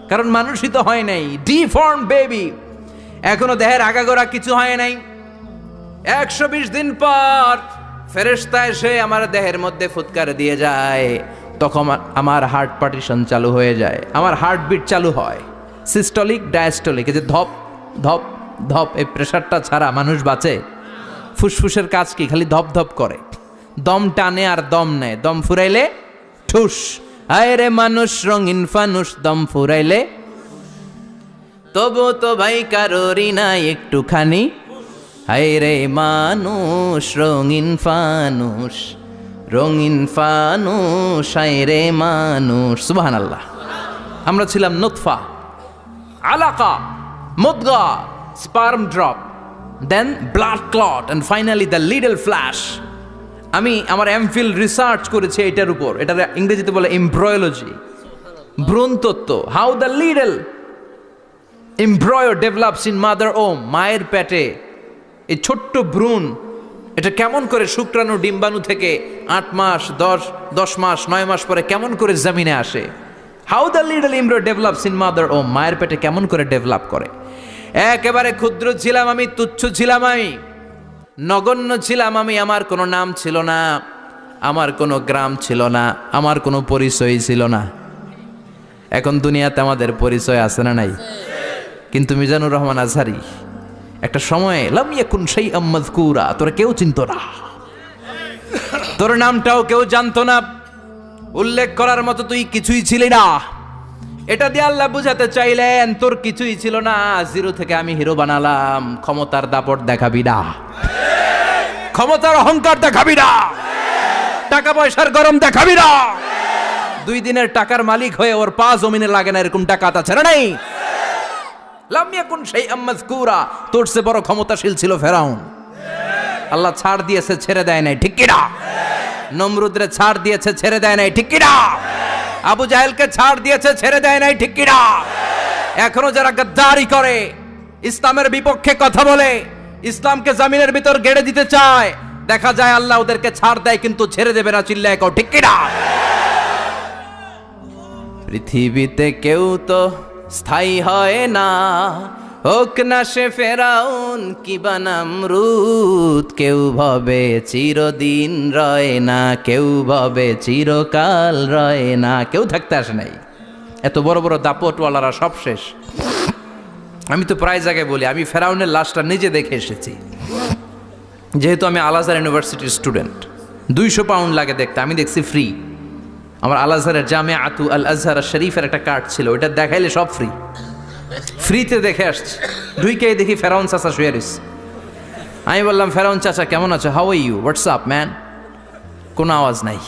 কারণ মানুষই তো হয় নাই, ডিফর্ম বেবি, এখনো দেহের আগাগোড়া কিছু হয় নাই। 120 দিন পর ফেরেশতা এসে আমার দেহের মধ্যে ফুৎকার দিয়ে যায়, তখন আমার হার্ট পার্টিশন চালু হয়ে যায়, আমার হার্টবিট চালু হয়, সিস্টলিক ডায়াস্টলিক, এই যে ধপ ধপ ধপ, এই প্রেশারটা ছাড়া মানুষ বাঁচে? ফুসফুসের কাজ কি? খালি ধপ ধপ করে, দম টানে আর দম নেয়, দম ফুরাইলে ঠুস। হায় রে মানুষ রঙিন ফানুষ, দম ফুরাইলে। তবু তো ভাই কারোরই নাই একটুখানি, হায় রে মানুষ রঙিন ফানুষ, রঙিন ফানুষ, হায় রে মানুষ। সুবহানাল্লাহ। আমরা ছিলাম নুতফা, আলাকা, মুদগা, sperm drop, then blood clot, and finally the little flesh. আমি আমার এমফিল রিসার্চ করেছি এটার উপর, এটার ইংরেজিতে বলে এমব্রয়োলজি, ভ্রূণ তত্ত্ব। How the little এমব্রয়ো develops in mother ওম, মায়ের পেটে এই ছোট্ট ভ্রূণ, এটা কেমন করে শুক্রাণু ডিম্বাণু থেকে 8 মাস 10 মাস 9 মাস পরে কেমন করে জমিনে আসে। How the little এমব্রয়ো develops in mother ওম, মায়ের পেটে কেমন করে ডেভেলপ করে। একেবারে ক্ষুদ্র ছিলাম আমি, তুচ্ছ ছিলাম আমি, নগণ্য ছিলাম আমি, আমার কোনো নাম ছিল না, আমার কোনো গ্রাম ছিল না, আমার কোনো পরিচয় ছিল না। এখন দুনিয়াতে আমাদের পরিচয় আছে না নাই? কিন্তু মিজানুর রহমান আজহারি একটা সময়ে লাম ইয়াকুন শাইআম মাযকুরা, তোরা কেউ চিনতো না, তোর নামটাও কেউ জানতো না, উল্লেখ করার মতো তুই কিছুই ছিলি না। এটা দিয়ে আল্লাহ বুঝাতে চাইলেন তোর কিছুই ছিল না, জিরো থেকে আমি হিরো বানালাম। ক্ষমতার দাপট দেখাবি না, ক্ষমতার অহংকার দেখাবি না, টাকা পয়সার গরম দেখাবি না। 2 দিনের টাকার মালিক হয়ে ওর পা জমিনে লাগে না, এরকম টাকা তা ছেড়ে নাই। লাম ইয়াকুন শাইআম মাযকুরা, তোর চেয়ে বড় ক্ষমতাশীল ছিল ফেরাউন। আল্লাহ ছাড় দিয়েছে, ছেড়ে দেয় নাই, ঠিক কি না? নমরুদরে ছাড় দিয়েছে, ছেড়ে দেয় নাই, ঠিক কি না? আবু জাহেলকে ছাড় দিয়েছে, ছেড়ে দেয় নাই, ঠিক কি না? এখনো যারা গাদ্দারি করে, ইসলামের বিপক্ষে কথা বলে, ইসলামকে জমিনের ভিতর গেড়ে দিতে চায়, দেখা যায় আল্লাহ ওদেরকে ছাড় দেয়, কিন্তু ছেড়ে দেবে না। চিল্লায় কও ঠিক কি না? পৃথিবীতে কেউ তো স্থায়ী হয় না, হোক না সে ফেরাউন কিবা নমরুদ, কেউ ভাবে চিরদিন রয় না, কেউ ভাবে চিরকাল রয় না। কেউ থাকতে আসে নাই, এত বড় বড় দাপটওয়ালারা সব শেষ। আমি তো প্রায় জায়গায় বলি, আমি ফেরাউনের লাশটা নিজে দেখে এসেছি, যেহেতু আমি আল আজহার ইউনিভার্সিটির স্টুডেন্ট। 200 পাউন্ড লাগে দেখতে, আমি দেখছি ফ্রি। আমার আল আজহারের জামিআতু আল আজহার শরীফের একটা কার্ড ছিল, ওইটা দেখাইলে সব ফ্রি, ফ্রিতে দেখে আসছি। ঢুইকে দেখি ফেরাউন চাচা শুয়ে রয়েছে। আমি বললাম, ফেরাউন চাচা কেমন আছো? How are you, what's up man? কোনো আওয়াজ নাই।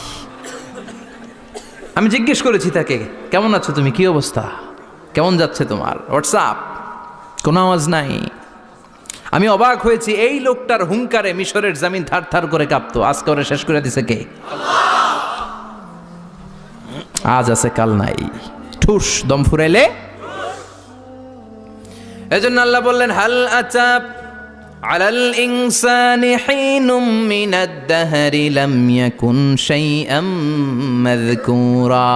আমি জিজ্ঞেস করেছি তাকে, কেমন আছো তুমি, কি অবস্থা, কেমন যাচ্ছে তোমার, হোয়াটস আপ? কোনো আওয়াজ নাই। আমি অবাক হয়েছি, এই লোকটার হুঙ্কারে মিশরের জমিন থার থার করে কাঁপতো, আজকে ওরা শেষ করে দিছে কে? আজ আছে কাল নাই, ঠুস, দম ফুরাইলে। এজন্য আল্লাহ বললেন, হাল আতা আলাল ইনসানি হিনুম মিনাদ দাহরি লাম ইয়াকুন শাইআম মাযকুরা।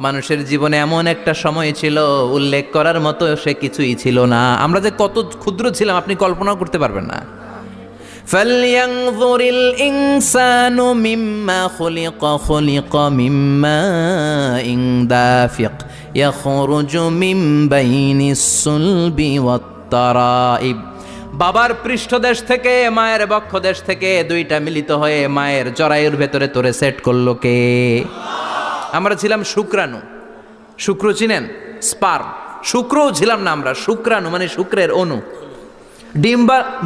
মানুষের জীবনে এমন একটা সময় ছিল, উল্লেখ করার মতো সে কিছুই ছিল না। আমরা যে কত ক্ষুদ্র ছিলাম আপনি কল্পনাও করতে পারবেন না। ফালইয়ানযুরিল ইনসানু মিম্মা খুলিকা মিম্মা ইন দাফিক ইয়াখরুজু মিন বাইনিস সুলবি ওয়াত তারাইব। বাবার পৃষ্ঠদেশ থেকে, মায়ের বক্ষদেশ থেকে দুইটা মিলিত হয়ে মায়ের জরায়ুর ভেতরে তোরে সেট করলো কে? আমরা ছিলাম শুক্রাণু। শুক্র চিনেন? স্পার্ম। শুক্রও ছিলাম না আমরা, শুক্রাণু মানে শুক্রের অণু।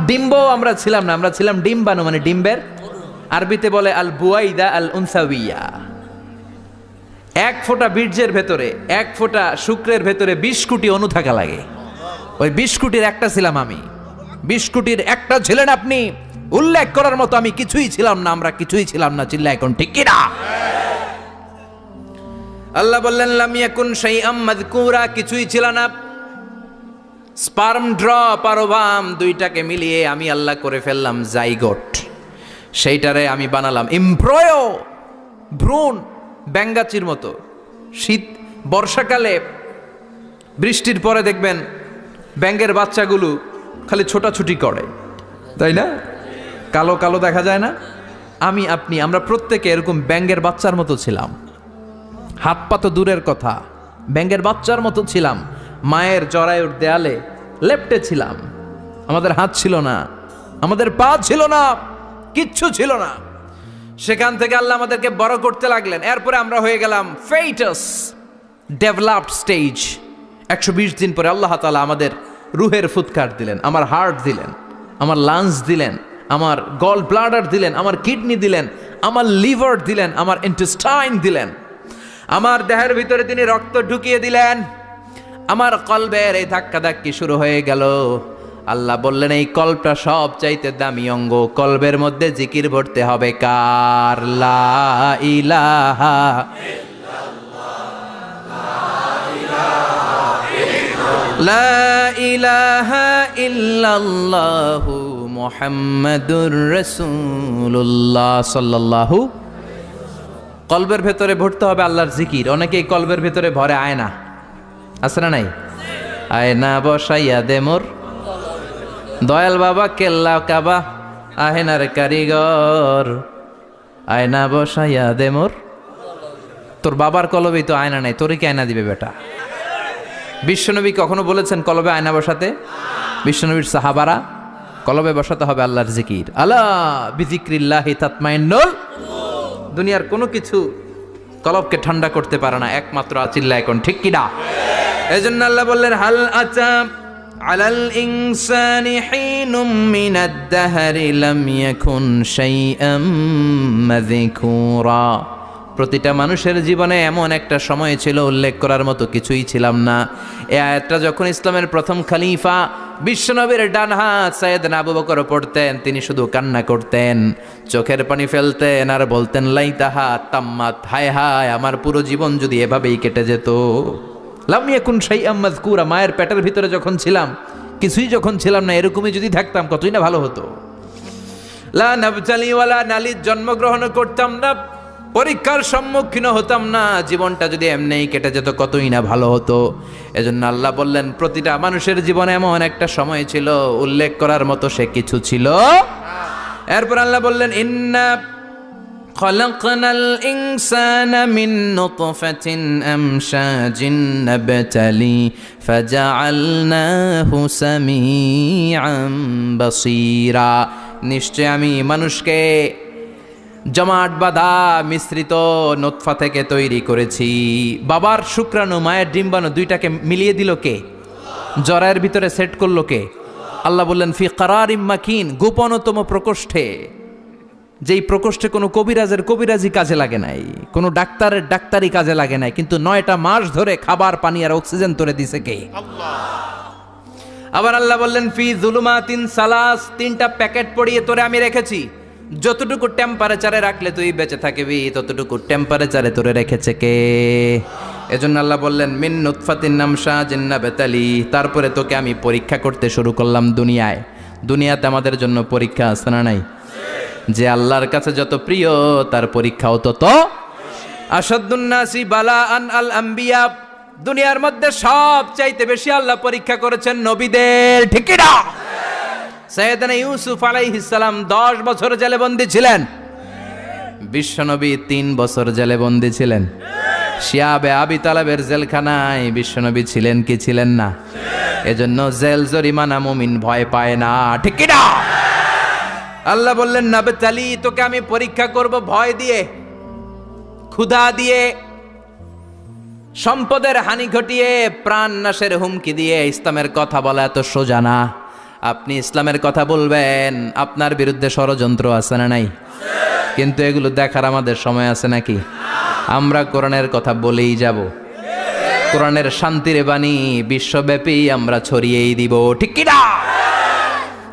ডিম্ব আমরা ছিলাম না, আমরা ছিলাম ডিম্বাণু মানে ডিম্বের, আরবিতে বলে আল বুয়াইদা আল উনসাউইয়া। 1 ফোঁটা বীর্যের ভেতরে, 1 ফোঁটা শুক্রের ভেতরে 20 কোটি অণু থাকা লাগে। ওই 20 কোটির একটা ছিলাম আমি, 20 কোটির একটা ছিলেন আপনি। উল্লেখ করার মতো আমি কিছুই ছিলাম না, আমরা কিছুই ছিলাম না। চিল্লা এখন ঠিক কি না? আল্লাহ বললেন, লাম ইয়াকুন শাইআম মাযকুরা, কিছুই ছিল না। স্পার্ম ড্রপ আর ওভাম দুইটাকে মিলিয়ে আমি আল্লাহ করে ফেললাম জাইগোট। সেইটারে আমি বানালাম এমব্রয়ো, ভ্রূণ, ব্যাঙ্গাচির মতো। শীত বর্ষাকালে বৃষ্টির পরে দেখবেন ব্যাঙের বাচ্চাগুলো খালি ছোটাছুটি করে, তাই না? কালো কালো দেখা যায় না? আমরা প্রত্যেকে এরকম ব্যাঙের বাচ্চার মতো ছিলাম। হাত পা তো দূরের কথা, ব্যাঙের বাচ্চার মতো ছিলাম। মায়ের জরায়ুর দেয়ালে লেপ্টে ছিলাম। আমাদের হাত ছিল না, আমাদের পা ছিল না, কিচ্ছু ছিল না। সেখান থেকে আল্লাহ আমাদেরকে বড় করতে লাগলেন। এরপরে আমরা হয়ে গেলাম ফেটাস, ডেভেলপড স্টেজ। 120 দিন পরে আল্লাহ তাআলা আমাদের রুহের ফুৎকার দিলেন, আমার হার্ট দিলেন, আমার লাংস দিলেন, আমার গল ব্লাডার দিলেন, আমার কিডনি দিলেন, আমার লিভার দিলেন, আমার ইন্টেস্টাইন দিলেন, আমার দেহের ভিতরে তিনি রক্ত ঢুকিয়ে দিলেন। আমার কলবের এই ধাক্কাধাক্কি শুরু হয়ে গেল। আল্লাহ বললেন, এই কলবটা সব চাইতে দামি অঙ্গ, কলবের মধ্যে জিকির ভরতে হবে কার? লা ইলাহা লা ইলাহা ইল্লাল্লাহু মুহাম্মাদুর রাসূলুল্লাহ সাল্লাল্লাহু। কলবের ভেতরে ভরতে হবে আল্লাহর জিকির। অনেকেই কলবের ভেতরে ভরে আয়না, আছে না নাই? আয়না বসাইয়া দে মোর দয়াল বাবা, কেল্লা কাবা আহেনার কারিগর, আয়না বসাইয়া দে মোর। তোর বাবার কলবেই তো আয়না নাই, তোরে কি আয়না দিবে বেটা? বিশ্বনবী কখনো বলেছেন কলবে আয়না বসাতে? বিশ্বনবীর সাহাবারা কলবে বসাতে হবে আল্লাহর জিকির। আলা বিযিক্রিল্লাহি তাতমাইন্নুল। দুনিয়ার কোনো কিছু কলবকে ঠান্ডা করতে পারে না, একমাত্র আচিল্লা এখন, ঠিক কিনা? এজন্য আল্লাহ বললেন, হাল আতা আলাল ইনসানি হিনুম মিনাদ দাহরি লাম ইয়াকুন শাইআম মাযকুরা। প্রতিটা মানুষের জীবনে এমন একটা সময় ছিল উল্লেখ করার মতো কিছুই ছিলাম না। এই আয়াতটা যখন ইসলামের প্রথম খলিফা বিশ্বনবীর ডান হাত সাইয়েদনা আবু বকর পড়তেন, তিনি শুধু কান্না করতেন, চোখের পানি ফেলতেন আর বলতেন, লাইতাহা তাম্মাত, হায় হায় আমার পুরো জীবন যদি এভাবেই কেটে যেত। লাম ইয়াকুন শাইআম মাযকুরা, মায়ের পেটের ভিতরে যখন ছিলাম, কিছুই যখন ছিলাম না, এরকমই যদি থাকতাম কতই না ভালো হতো। লা নাবতালি ওয়ালা নালিদ, জন্মগ্রহণ করতাম না, পরীক্ষার সম্মুখীন হতাম না, জীবনটা যদি এমনিই কেটে যেত কতই না ভালো হতো। এজন্য আল্লাহ বললেন, প্রতিটা মানুষের জীবনে এমন একটা সময় ছিল উল্লেখ করার মতো সে কিছু ছিল। এরপর আল্লাহ বললেন, ইন্না খলাকনাল ইনসানা মিন নুতফাতিন আমশাজিন নাবতালি ফাজআলনাহু সামিআন বাসীরা। নিশ্চয় আমি মানুষকে জমাট বাঁধা মিশ্রিত নুতফা থেকে তৈরি করেছি। বাবার শুক্রাণু মায়ের ডিম্বাণু দুইটাকে মিলিয়ে দিল কে? জরায়ের ভিতরে সেট করলো কে? আল্লাহ বললেন, ফি কারারিম মাকিন, গোপনতম প্রকোষ্ঠে, যেই প্রকোষ্ঠে কোনো কবিরাজি কাজে লাগে নাই, কোনো ডাক্তারের ডাক্তারি কাজে লাগে নাই, কিন্তু 9টা মাস ধরে খাবার পানি আর অক্সিজেন তোরে দিছে কে? আল্লাহ। আবার আল্লাহ বললেন, ফি যুলুমাতিন সালাস, 3টা প্যাকেট পড়িয়ে তোরে আমি রেখেছি, যতটুকু টেম্পারেচারে রাখলে তুই বেঁচে থাকবি ততটুকু টেম্পারেচারে তোরে রেখেছে কে? এজন্য আল্লাহ বললেন, মিন নুতফাতিন আমশাজিন নাবতালি, তারপরে তোকে আমি পরীক্ষা করতে শুরু করলাম দুনিয়ায়। দুনিয়াতে আমাদের জন্য পরীক্ষা আছে না নাই? যে আল্লাহর কাছে যত প্রিয় তার পরীক্ষাও তত। আসাদুন নাসি বালাআন আল আম্বিয়া, দুনিয়ার মধ্যে সব চাইতে বেশি আল্লাহ পরীক্ষা করেছেন নবীদের, ঠিক কি না? সাইয়েদনা ইউসুফ আলাইহিস সালাম 10 বছর জেলে বন্দী ছিলেন, বিশ্বনবী 3 বছর জেলে বন্দী ছিলেন। শিয়াবে আবি তালেবের জেলখানায় বিশ্বনবী ছিলেন কি ছিলেন না? এজন্য জেল জরিমানা মুমিন ভয় পায় না, ঠিক কি না? আল্লাহ বললেন, নাবতালি, তোকে আমি পরীক্ষা করব ভয় দিয়ে, ক্ষুধা দিয়ে, সম্পদের হানি ঘটিয়ে, প্রাণ নাশের হুমকি দিয়ে। ইসলামের কথা বলা এত সোজা না। আপনি ইসলামের কথা বলবেন, আপনার বিরুদ্ধে ষড়যন্ত্র আছে না নাই? কিন্তু এগুলো দেখার আমাদের সময় আছে নাকি? আমরা কোরআনের কথা বলেই যাব, কোরআনের শান্তির বাণী বিশ্বব্যাপী আমরা ছড়িয়েই দিব, ঠিক কি না?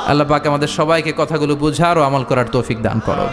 আল্লাহ পাক আমাদের সবাইকে কথাগুলো বুঝার ও আমল করার তৌফিক দান করো।